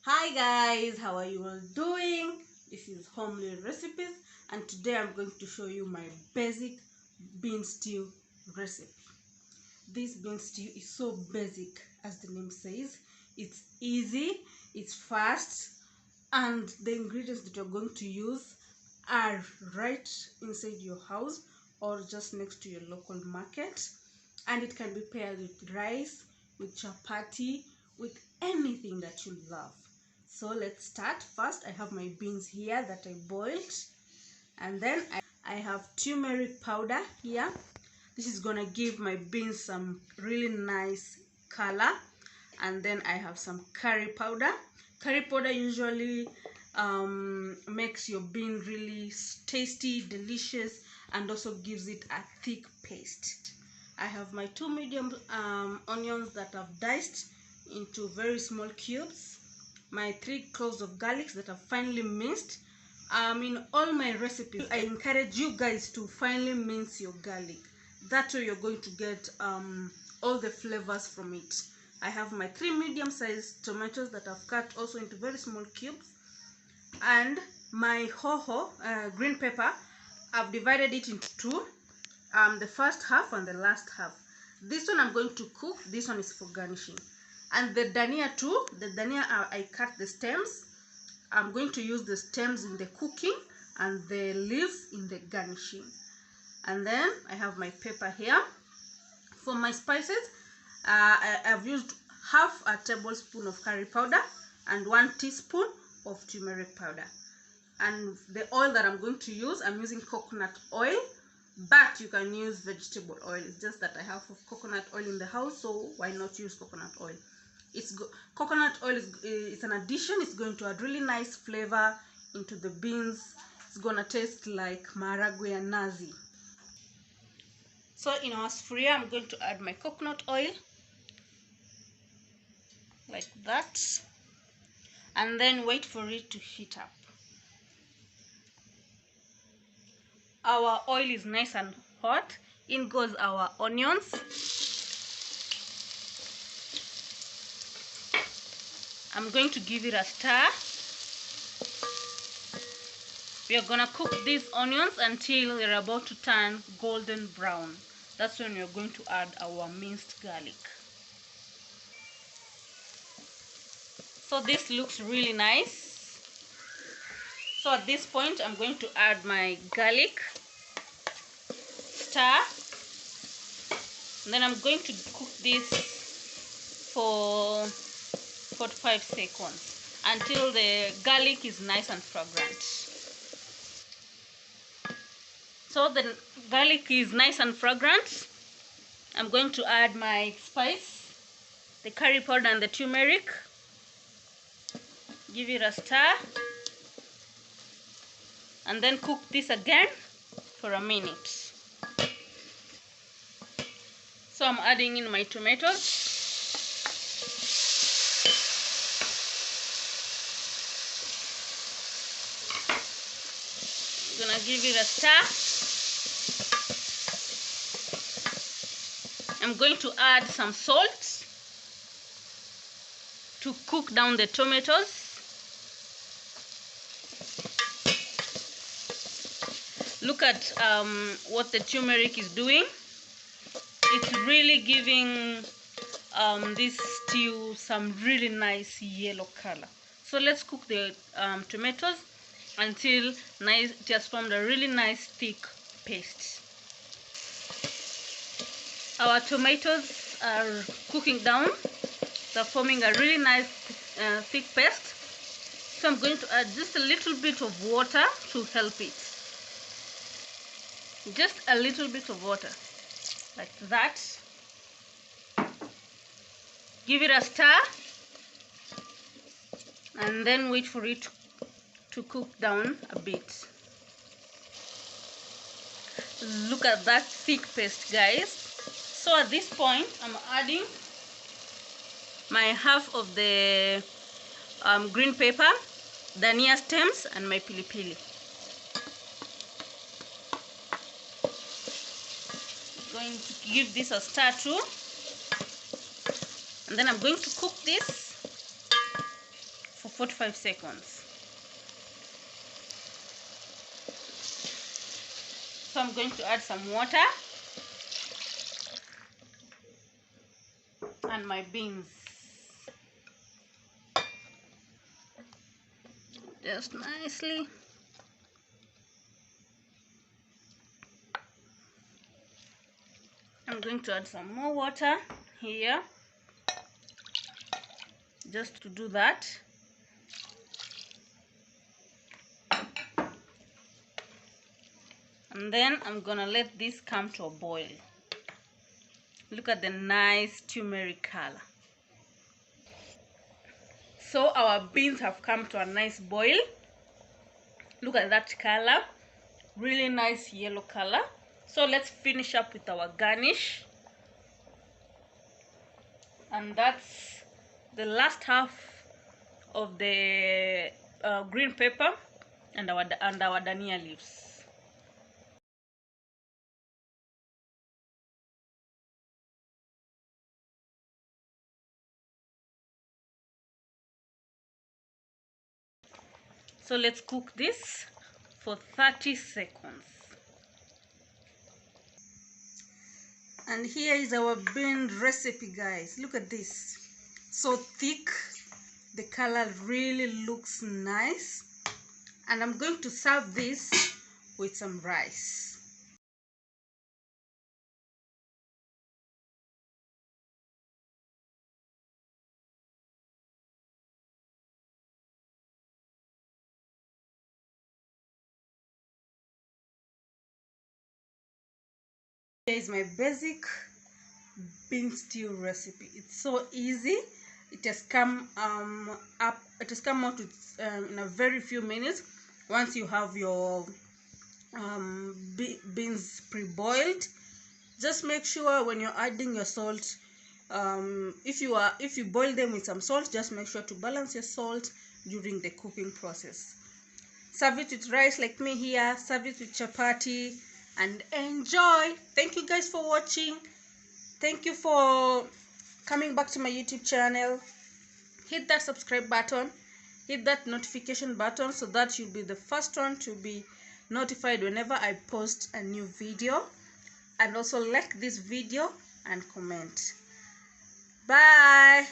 Hi guys, how are you all doing? This is Homely Recipes and today I'm going to show you my basic bean stew recipe. This bean stew is so basic as the name says. It's easy, it's fast, and the ingredients that you're going to use are right inside your house or just next to your local market, and it can be paired with rice, with chapati, with anything that you love. So let's start. First, I have my beans here that I boiled, and then I have turmeric powder here. This is gonna give my beans some really nice color. And then I have some curry powder. Curry powder usually makes your bean really tasty, delicious, and also gives it a thick paste. I have my 2 medium onions that I've diced into very small cubes, my 3 cloves of garlic that I've finely minced. In all my recipes, I encourage you guys to finely mince your garlic. That way you're going to get all the flavors from it. I have my 3 medium-sized tomatoes that I've cut also into very small cubes, and my green pepper. I've divided it into two, the first half and the last half. This one I'm going to cook, this one is for garnishing. And the dania too, the dania I cut the stems. I'm going to use the stems in the cooking and the leaves in the garnishing. And then I have my pepper here. For my spices, I've used half a tablespoon of curry powder and 1 teaspoon of turmeric powder. And the oil that I'm going to use, I'm using coconut oil, but you can use vegetable oil. It's just that I have coconut oil in the house, so why not use coconut oil? Coconut oil is an addition. It's going to add really nice flavor into the beans. It's gonna taste like Maharagwe and nazi. So in our sphere, I'm going to add my coconut oil like that, and then wait for it to heat up. Our oil is nice and hot. In goes our onions. I'm going to give it a stir. We are gonna cook these onions until they're about to turn golden brown. That's when we're going to add our minced garlic. So this looks really nice. So at this point, I'm going to add my garlic, stir, and then I'm going to cook this for 45 seconds until the garlic is nice and fragrant. So the garlic is nice and fragrant. I'm going to add my spice, the curry powder and the turmeric. Give it a stir, and then cook this again for a minute. So I'm adding in my tomatoes. I'm gonna give it a stir. I'm going to add some salt to cook down the tomatoes. Look at what the turmeric is doing. It's really giving this stew some really nice yellow color. So let's cook the tomatoes until it has formed a really nice thick paste. Our tomatoes are cooking down. They're forming a really nice thick paste. So I'm going to add just a little bit of water to help it. Just a little bit of water, like that. Give it a stir, and then wait for it to cook down a bit. Look at that thick paste, guys. So at this point, I'm adding my half of the green pepper, dania stems, and my pili pili. Going to give this a stir too, and then I'm going to cook this for 45 seconds. So I'm going to add some water and my beans. Just nicely. I'm going to add some more water here, just to do that. And then I'm gonna let this come to a boil. Look at the nice turmeric color. So our beans have come to a nice boil. Look at that color, really nice yellow color. So let's finish up with our garnish, and that's the last half of the green pepper and our dania leaves. So let's cook this for 30 seconds. And here is our bean recipe, guys. Look at this. So thick. The color really looks nice. And I'm going to serve this with some rice. Here is my basic bean stew recipe. It's so easy. It has come out with, in a very few minutes. Once you have your beans pre-boiled, just make sure when you're adding your salt, if you boil them with some salt, just make sure to balance your salt during the cooking process. Serve it with rice like me here, serve it with chapati, and enjoy. Thank you guys for watching. Thank you for coming back to my YouTube channel. Hit that subscribe button, hit that notification button, so that you'll be the first one to be notified whenever I post a new video. And also like this video and comment. Bye.